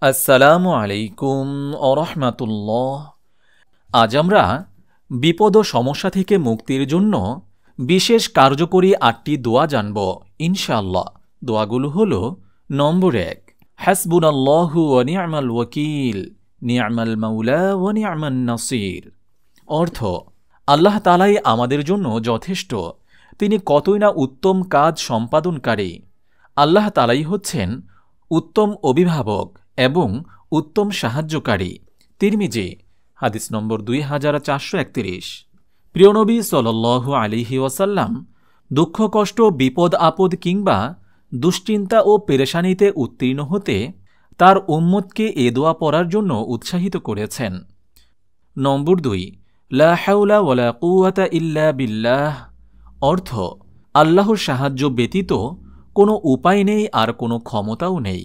আসসালামু আলাইকুম ওরহমাতুল্লাহ। আজ আমরা বিপদ ও সমস্যা থেকে মুক্তির জন্য বিশেষ কার্যকরী ৮টি দোয়া জানব ইনশাআল্লাহ। দোয়াগুলো হল: নম্বর ১, হাসবুনাল্লাহু ওয়া নি'মাল ওয়াকিল, নি'মাল মাওলা ওয়া নি'মান নাসির। অর্থ: আল্লাহ তাআলাই আমাদের জন্য যথেষ্ট, তিনি কতই না উত্তম কাজ সম্পাদনকারী। আল্লাহ তাআলাই হচ্ছেন উত্তম অভিভাবক এবং উত্তম সাহায্যকারী। তিরমিজি, হাদিস নম্বর ২৪৩১। প্রিয় নবী সাল্লাল্লাহু আলাইহি ওয়াসাল্লাম দুঃখ কষ্ট, বিপদ আপদ কিংবা দুশ্চিন্তা ও পেরেশানিতে উত্তীর্ণ হতে তার উম্মতকে এ দোয়া পড়ার জন্য উৎসাহিত করেছেন। নম্বর ২, লা হাওলা ওয়ালা কুওয়াতা ইল্লা বিল্লাহ। অর্থ: আল্লাহর সাহায্য ব্যতীত কোনো উপায় নেই আর কোনো ক্ষমতাও নেই।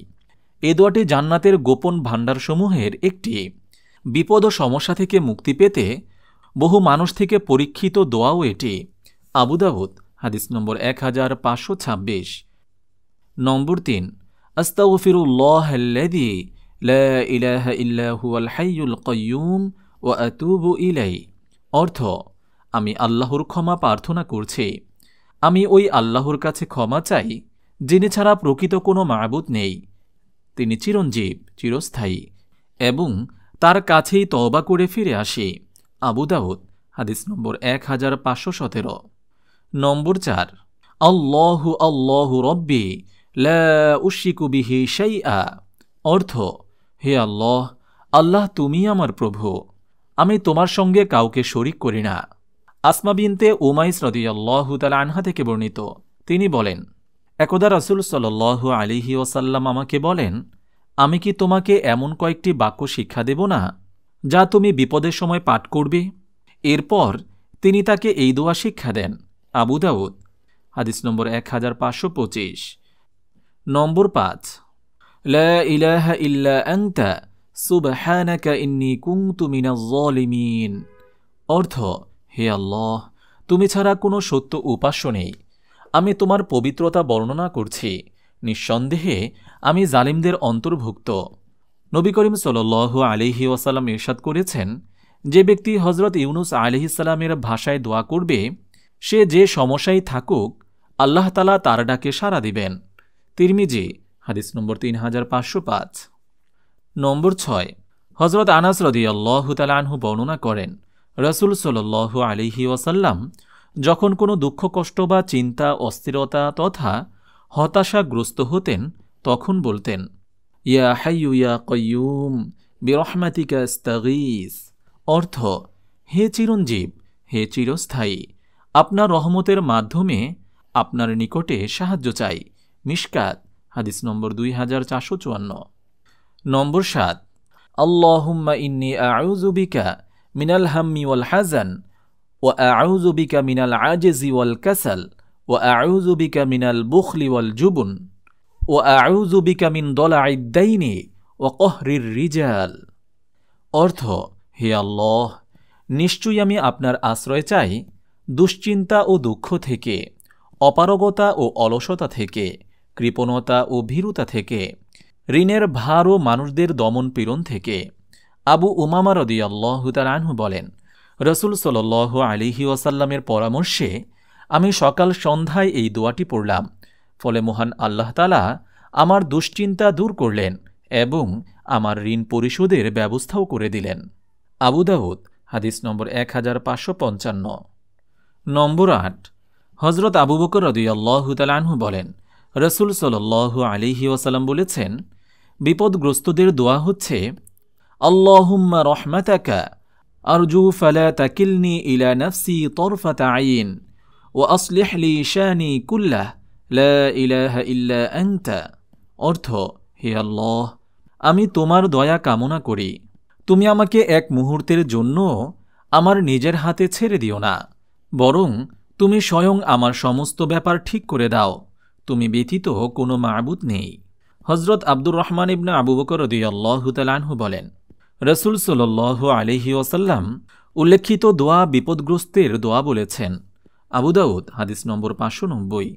এ দোয়াটি জান্নাতের গোপন ভাণ্ডারসমূহের একটি। বিপদ ও সমস্যা থেকে মুক্তি পেতে বহু মানুষ থেকে পরীক্ষিত দোয়াও এটি। আবু দাউদ, হাদিস নম্বর ১৫২৬। নম্বর ৩, আস্তাগফিরুল্লাহাল্লাযী লা ইলাহা ইল্লা হুয়াল হাইয়ুল কাইয়্যুম ওয়া আতুবু ইলাইহি। অর্থ: আমি আল্লাহর ক্ষমা প্রার্থনা করছি, আমি ওই আল্লাহর কাছে ক্ষমা চাই যিনি ছাড়া প্রকৃত কোনো মাবুদ নেই, তিনি চিরঞ্জীব, চিরস্থায়ী, এবং তার কাছেই তওবা করে ফিরে আসি। আবু দাউদ, হাদিস নম্বর ১৫১৭। নম্বর ৪, আল্লাহু আল্লাহু রব্বি লা উশরিকু বিহি শাইআ। অর্থ: হে আল্লাহ, আল্লাহ তুমি আমার প্রভু, আমি তোমার সঙ্গে কাউকে শরিক করি না। আসমা বিনতে উমাইস রাদিয়াল্লাহু তাআলা আনহা থেকে বর্ণিত, তিনি বলেন, একদা রাসূল সাল্লাল্লাহু আলাইহি ওয়াসাল্লাম আমাকে বলেন, আমি কি তোমাকে এমন কয়েকটি বাক্য শিক্ষা দেব না যা তুমি বিপদের সময় পাঠ করবে? এরপর তিনি তাকে এই দোয়া শিক্ষা দেন। আবু দাউদ, হাদিস নম্বর ১৫২৫। নম্বর ৫, লা ইলাহা ইল্লা আনতা সুবহানাকা ইন্নী কুনতু মিনাজ জালিমিন। অর্থ: হে আল্লাহ, তুমি ছাড়া কোনো সত্য উপাস্য নেই, আমি তোমার পবিত্রতা বর্ণনা করছি, নিঃসন্দেহে আমি জালিমদের অন্তর্ভুক্ত। নবী করিম সাল্লাল্লাহু আলাইহি ওয়াসাল্লাম ইরশাদ করেছেন, যে ব্যক্তি হযরত ইউনুস আলাইহিস সালামের ভাষায় দোয়া করবে, সে যে সমস্যায় থাকুক আল্লাহ তাআলা তার ডাকে সাড়া দিবেন। তিরমিজি, হাদিস নম্বর ৩৫০৫। নম্বর ৬, হযরত আনাস রাদিয়াল্লাহু তাআলা আনহু বর্ণনা করেন, রাসূল সাল্লাল্লাহু আলাইহি ওয়াসাল্লাম যখন কোনো দুঃখ কষ্ট বা চিন্তা, অস্থিরতা তথা হতাশাগ্রস্ত হতেন তখন বলতেন, ইয়া হাইয়ু ইয়া কাইয়্যুম বিরহমাতিকা আস্তাগীস। অর্থ: হে চিরঞ্জীব, হে চিরস্থায়ী, আপনার রহমতের মাধ্যমে আপনার নিকটে সাহায্য চাই। মিশকাত, হাদিস নম্বর ২৪৫৪। নম্বর ৭, আল্লাহুম্মা ইন্নী আউযু বিকা মিনাল হাম্মি ওয়াল হাযান ওয়া আউযু বিকা মিনাল আজজি ওয়াল কাসাল ওয়া আউযু বিকা মিনাল বুখলি ওয়াল জুবন ওয়া আউযু বিকা মিন দলা'id দাইনি ওয়া কহরির রিজাল। অর্থ: হে আল্লাহ, নিশ্চয়ই আমি আপনার আশ্রয় চাই দুশ্চিন্তা ও দুঃখ থেকে, অপারগতা ও অলসতা থেকে, কৃপণতা ও ভীরুতা থেকে, ঋণের ভার ও মানুষদের দমন পীড়ন থেকে। আবু উমামা রাদিয়াল্লাহু তাআলা আনহু বলেন, রাসূল সাল্লাল্লাহু আলাইহি ওয়াসাল্লামের পরামর্শে আমি সকাল সন্ধ্যায় এই দোয়াটি পড়লাম, ফলে মহান আল্লাহ তাআলা আমার দুশ্চিন্তা দূর করলেন এবং আমার ঋণ পরিশোধের ব্যবস্থাও করে দিলেন। আবু দাউদ, হাদিস নম্বর ১৫৫৫। নম্বর ৮, হযরত আবু বকর রাদিয়াল্লাহু তাআলা আনহু বলেন, রাসূল সাল্লাল্লাহু আলাইহি ওয়াসাল্লাম বলেছেন, বিপদগ্রস্তদের দোয়া হচ্ছে, আল্লাহুম্মা রহমাতাকা আরজু ফালা তাকিলনি ইলা নাফসি তরফাতা আইন ওয়া আসলিহ লি শানি কুল্লাহ লা ইলাহা ইল্লা আনতা। অর্থ: হে আল্লাহ, আমি তোমার দয়া কামনা করি, তুমি আমাকে এক মুহূর্তের জন্য আমার নিজের হাতে ছেড়ে দিও না, বরং তুমি স্বয়ং আমার সমস্ত ব্যাপার ঠিক করে দাও, তুমি ব্যতীত কোনো মাবুদ নেই। হযরত আব্দুর রহমান ইবনে আবু বকর রাদিয়াল্লাহু তাআলা আনহু বলেন, রাসূল সাল্লাল্লাহু আলাইহি ওয়াসাল্লাম উল্লেখিত দোয়া বিপদগ্রস্তের দোয়া বলেছেন। আবু দাউদ, হাদিস নম্বর ৫৯০।